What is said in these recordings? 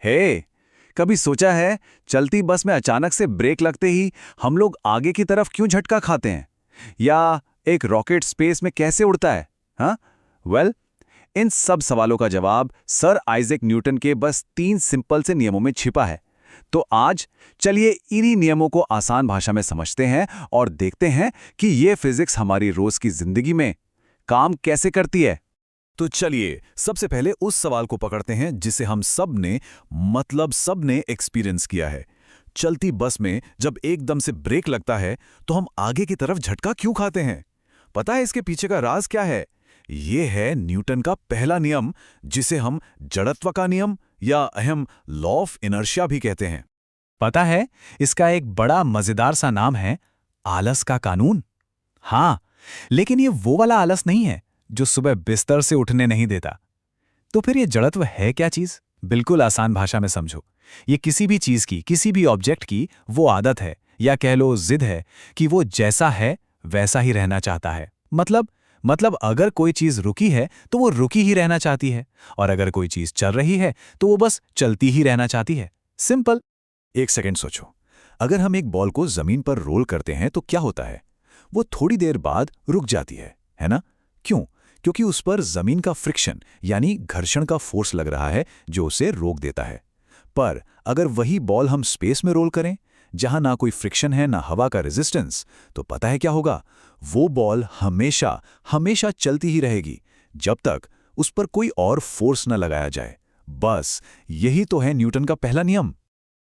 हे, कभी सोचा है चलती बस में अचानक से ब्रेक लगते ही हम लोग आगे की तरफ क्यों झटका खाते हैं? या एक रॉकेट स्पेस में कैसे उड़ता है? हाँ, वेल, इन सब सवालों का जवाब सर आइजैक न्यूटन के बस 3 सिंपल से नियमों में छिपा है। तो आज चलिए इन्हीं नियमों को आसान भाषा में समझते हैं और देखते हैं कि ये फिजिक्स हमारी रोज की जिंदगी में काम कैसे करती है। तो चलिए सबसे पहले उस सवाल को पकड़ते हैं जिसे हम सबने एक्सपीरियंस किया है। चलती बस में जब एकदम से ब्रेक लगता है तो हम आगे की तरफ झटका क्यों खाते हैं? पता है इसके पीछे का राज क्या है? ये है न्यूटन का पहला नियम, जिसे हम जड़त्व का नियम या अहम लॉ ऑफ इनर्शिया भी कहते हैं। पता है, इसका एक बड़ा मजेदार सा नाम है आलस का कानून। हाँ, लेकिन ये वो वाला आलस नहीं है जो सुबह बिस्तर से उठने नहीं देता। तो फिर ये जड़त्व है क्या चीज? बिल्कुल आसान भाषा में समझो। ये किसी भी चीज की, किसी भी ऑब्जेक्ट की वो आदत है, या कह लो जिद है, कि वो जैसा है वैसा ही रहना चाहता है। मतलब अगर कोई चीज रुकी है तो वो रुकी ही रहना चाहती है, और अगर कोई चीज चल रही है तो वो बस चलती ही रहना चाहती है। सिंपल। एक सेकंड सोचो, अगर हम एक बॉल को जमीन पर रोल करते हैं तो क्या होता है? वो थोड़ी देर बाद रुक जाती है ना? क्यों? क्योंकि उस पर जमीन का फ्रिक्शन यानी घर्षण का फोर्स लग रहा है जो उसे रोक देता है। पर अगर वही बॉल हम स्पेस में रोल करें, जहां ना कोई फ्रिक्शन है ना हवा का रेजिस्टेंस, तो पता है क्या होगा? वो बॉल हमेशा हमेशा चलती ही रहेगी जब तक उस पर कोई और फोर्स न लगाया जाए। बस यही तो है न्यूटन का पहला नियम।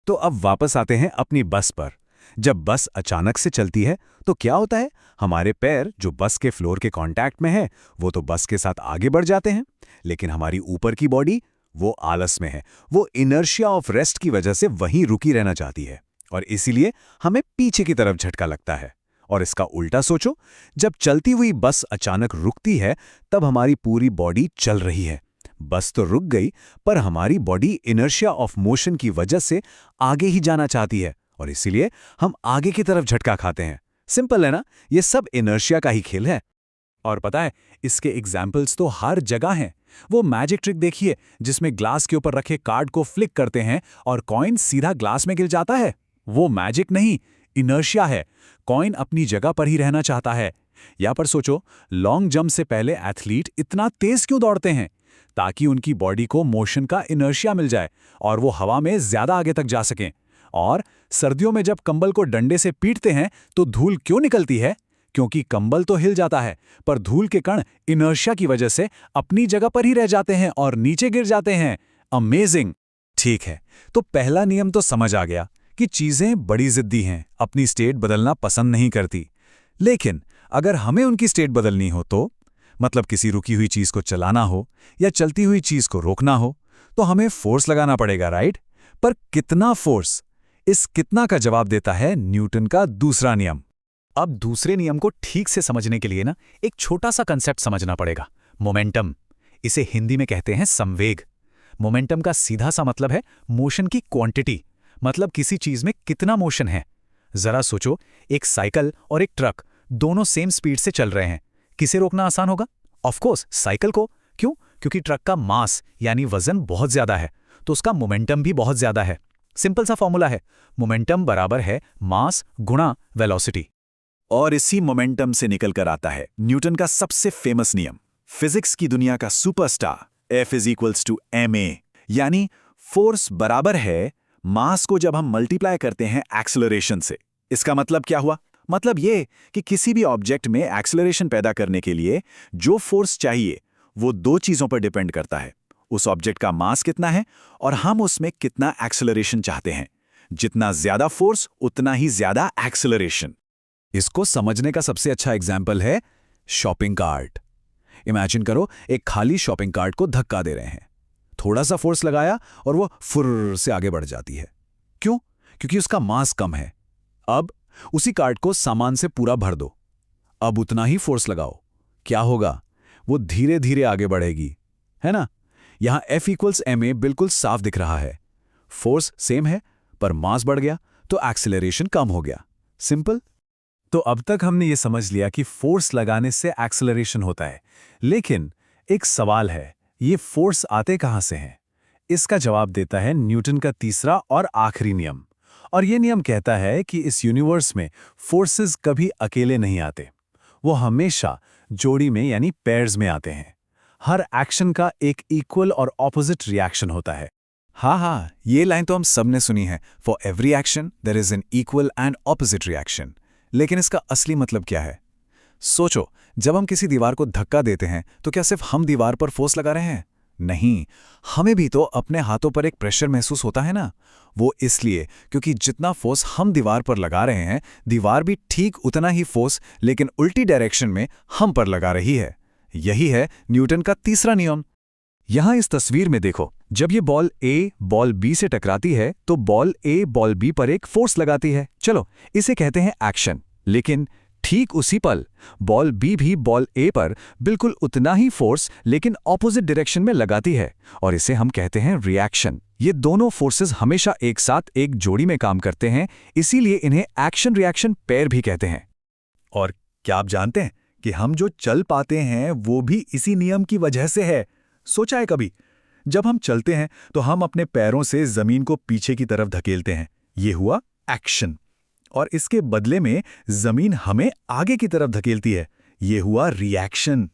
तो अब वापस आते हैं अपनी बस पर। जब बस अचानक से चलती है तो क्या होता है? हमारे पैर जो बस के फ्लोर के कांटेक्ट में है वो तो बस के साथ आगे बढ़ जाते हैं, लेकिन हमारी ऊपर की बॉडी वो आलस में है। वो इनर्शिया ऑफ रेस्ट की वजह से वहीं रुकी रहना चाहती है और इसीलिए हमें पीछे की तरफ झटका लगता है। और इसका उल्टा सोचो, जब चलती हुई बस अचानक रुकती है तब हमारी पूरी बॉडी चल रही है। बस तो रुक गई, पर हमारी बॉडी इनर्शिया ऑफ मोशन की वजह से आगे ही जाना चाहती है और इसीलिए हम आगे की तरफ झटका खाते हैं। सिंपल है ना? ये सब इनर्शिया का ही खेल है। और पता है, इसके एग्जाम्पल्स तो हर जगह हैं। वो मैजिक ट्रिक देखिए जिसमें ग्लास के ऊपर रखे कार्ड को फ्लिक करते हैं और कॉइन सीधा ग्लास में गिर जाता है। वो मैजिक नहीं, इनर्शिया है। कॉइन अपनी जगह पर ही रहना चाहता है। या पर सोचो, लॉन्ग जंप से पहले एथलीट इतना तेज क्यों दौड़ते हैं? ताकि उनकी बॉडी को मोशन का इनर्शिया मिल जाए और वो हवा में ज्यादा आगे तक जा सकें। और सर्दियों में जब कंबल को डंडे से पीटते हैं तो धूल क्यों निकलती है? क्योंकि कंबल तो हिल जाता है, पर धूल के कण इनर्शिया की वजह से अपनी जगह पर ही रह जाते हैं और नीचे गिर जाते हैं। अमेजिंग। ठीक है, तो पहला नियम तो समझ आ गया कि चीजें बड़ी जिद्दी हैं, अपनी स्टेट बदलना पसंद नहीं करती। लेकिन अगर हमें उनकी स्टेट बदलनी हो तो, मतलब किसी रुकी हुई चीज को चलाना हो या चलती हुई चीज को रोकना हो, तो हमें फोर्स लगाना पड़ेगा, राइट? पर कितना फोर्स? इस कितना का जवाब देता है न्यूटन का दूसरा नियम। अब दूसरे नियम को ठीक से समझने के लिए ना एक छोटा सा कंसेप्ट समझना पड़ेगा, मोमेंटम। इसे हिंदी में कहते हैं संवेग। मोमेंटम का सीधा सा मतलब है मोशन की क्वांटिटी, मतलब किसी चीज में कितना मोशन है। जरा सोचो, एक साइकिल और एक ट्रक दोनों सेम स्पीड से चल रहे हैं। किसे रोकना आसान होगा? ऑफ कोर्स साइकिल को। क्यों? क्योंकि ट्रक का मास यानी वजन बहुत ज्यादा है, तो उसका मोमेंटम भी बहुत ज्यादा है। सिंपल सा फॉर्मूला है, मोमेंटम बराबर है मास गुणा वेलोसिटी। और इसी मोमेंटम से निकलकर आता है न्यूटन का सबसे फेमस नियम, फिजिक्स की दुनिया का सुपरस्टार, F = ma, यानी फोर्स बराबर है मास को जब हम मल्टीप्लाई करते हैं एक्सेलरेशन से। इसका मतलब क्या हुआ? मतलब ये कि किसी भी ऑब्जेक्ट में एक्सेलरेशन पैदा करने के लिए जो फोर्स चाहिए वो दो चीजों पर डिपेंड करता है। उस ऑब्जेक्ट का मास कितना है और हम उसमें कितना एक्सेलरेशन चाहते हैं। जितना ज्यादा फोर्स उतना ही ज्यादा एक्सेलरेशन। इसको समझने का सबसे अच्छा एग्जाम्पल है शॉपिंग कार्ट। इमेजिन करो, एक खाली शॉपिंग कार्ट को धक्का दे रहे हैं। थोड़ा सा फोर्स लगाया और वो फुर्र से आगे बढ़ जाती है। क्यों? क्योंकि उसका मास कम है। अब उसी कार्ट को सामान से पूरा भर दो। अब उतना ही फोर्स लगाओ, क्या होगा? वो धीरे धीरे आगे बढ़ेगी, है ना? यहां F = ma बिल्कुल साफ दिख रहा है। फोर्स सेम है, पर मास बढ़ गया तो एक्सेलरेशन कम हो गया। सिंपल। तो अब तक हमने ये समझ लिया कि फोर्स लगाने से एक्सेलरेशन होता है, लेकिन एक सवाल है, ये फोर्स आते कहां से हैं? इसका जवाब देता है न्यूटन का तीसरा और आखिरी नियम। और ये नियम कहता है कि इस यूनिवर्स में फोर्सेस कभी अकेले नहीं आते, वो हमेशा जोड़ी में यानी पेयर्स में आते हैं। हर एक्शन का एक इक्वल और ऑपोजिट रिएक्शन होता है। हाँ, ये लाइन तो हम सब ने सुनी है, for every action there is an equal and opposite reaction. लेकिन इसका असली मतलब क्या है? सोचो, जब हम किसी दीवार को धक्का देते हैं तो क्या सिर्फ हम दीवार पर फोर्स लगा रहे हैं? नहीं, हमें भी तो अपने हाथों पर एक प्रेशर महसूस होता है ना। वो इसलिए क्योंकि जितना फोर्स हम दीवार पर लगा रहे हैं, दीवार भी ठीक उतना ही फोर्स लेकिन उल्टी डायरेक्शन में हम पर लगा रही है। यही है न्यूटन का तीसरा नियम। यहां इस तस्वीर में देखो, जब ये बॉल ए बॉल बी से टकराती है तो बॉल ए बॉल बी पर एक फोर्स लगाती है। चलो, इसे कहते हैं एक्शन। लेकिन ठीक उसी पल बॉल बी भी बॉल ए पर बिल्कुल उतना ही फोर्स लेकिन ऑपोजिट डायरेक्शन में लगाती है, और इसे हम कहते हैं रिएक्शन। ये दोनों फोर्सेस हमेशा एक साथ एक जोड़ी में काम करते हैं, इसीलिए इन्हें एक्शन रिएक्शन पेयर भी कहते हैं। और क्या आप जानते हैं कि हम जो चल पाते हैं वो भी इसी नियम की वजह से है? सोचा है कभी? जब हम चलते हैं तो हम अपने पैरों से जमीन को पीछे की तरफ धकेलते हैं, ये हुआ एक्शन। और इसके बदले में जमीन हमें आगे की तरफ धकेलती है, ये हुआ रिएक्शन।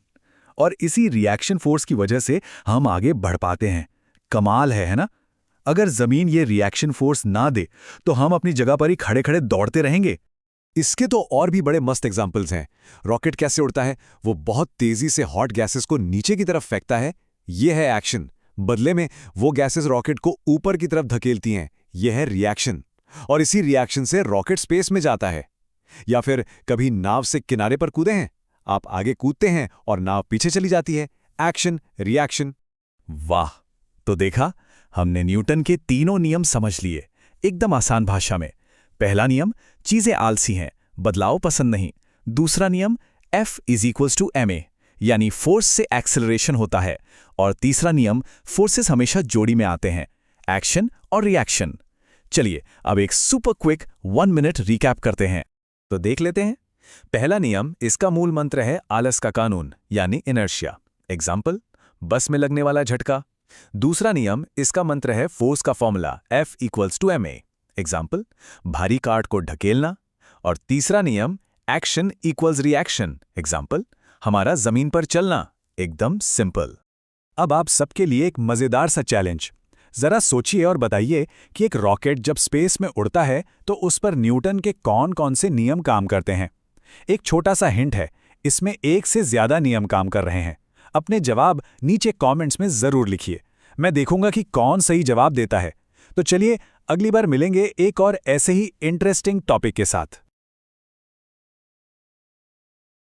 और इसी रिएक्शन फोर्स की वजह से हम आगे बढ़ पाते हैं। कमाल है ना? अगर जमीन ये रिएक्शन फोर्स ना दे तो हम अपनी जगह पर ही खड़े खड़े दौड़ते रहेंगे। इसके तो और भी बड़े मस्त एग्जाम्पल्स हैं। रॉकेट कैसे उड़ता है? वो बहुत तेजी से हॉट गैसेस को नीचे की तरफ फेंकता है, ये है एक्शन। बदले में वो गैसेस रॉकेट को ऊपर की तरफ धकेलती हैं, ये है रिएक्शन। और इसी रिएक्शन से रॉकेट स्पेस में जाता है। या फिर कभी नाव से किनारे पर कूदे हैं, आप आगे कूदते हैं और नाव पीछे चली जाती है, एक्शन रिएक्शन। वाह! तो देखा, हमने न्यूटन के तीनों नियम समझ लिए, एकदम आसान भाषा में। पहला नियम, चीजें आलसी हैं, बदलाव पसंद नहीं। दूसरा नियम, F = ma, यानी फोर्स से एक्सेलरेशन होता है। और तीसरा नियम, फोर्सेस हमेशा जोड़ी में आते हैं, एक्शन और रिएक्शन। चलिए अब एक सुपर क्विक 1 मिनट रिकैप करते हैं। तो देख लेते हैं। पहला नियम, इसका मूल मंत्र है आलस का कानून यानी इनर्शिया। एग्जाम्पल, बस में लगने वाला झटका। दूसरा नियम, इसका मंत्र है फोर्स का फॉर्मूला F = ma। एग्जाम्पल, भारी कार्ट को ढकेलना। और तीसरा नियम, एक्शन इक्वल्स रिएक्शन। एग्जाम्पल, हमारा जमीन पर चलना। एकदम सिंपल। अब आप सबके लिए एक मजेदार सा चैलेंज। जरा सोचिए और बताइए कि एक रॉकेट जब स्पेस में उड़ता है तो उस पर न्यूटन के कौन कौन से नियम काम करते हैं। एक छोटा सा हिंट है, इसमें एक से ज्यादा नियम काम कर रहे हैं। अपने जवाब नीचे कमेंट्स में जरूर लिखिए, मैं देखूंगा कि कौन सही जवाब देता है। तो चलिए अगली बार मिलेंगे एक और ऐसे ही इंटरेस्टिंग टॉपिक के साथ।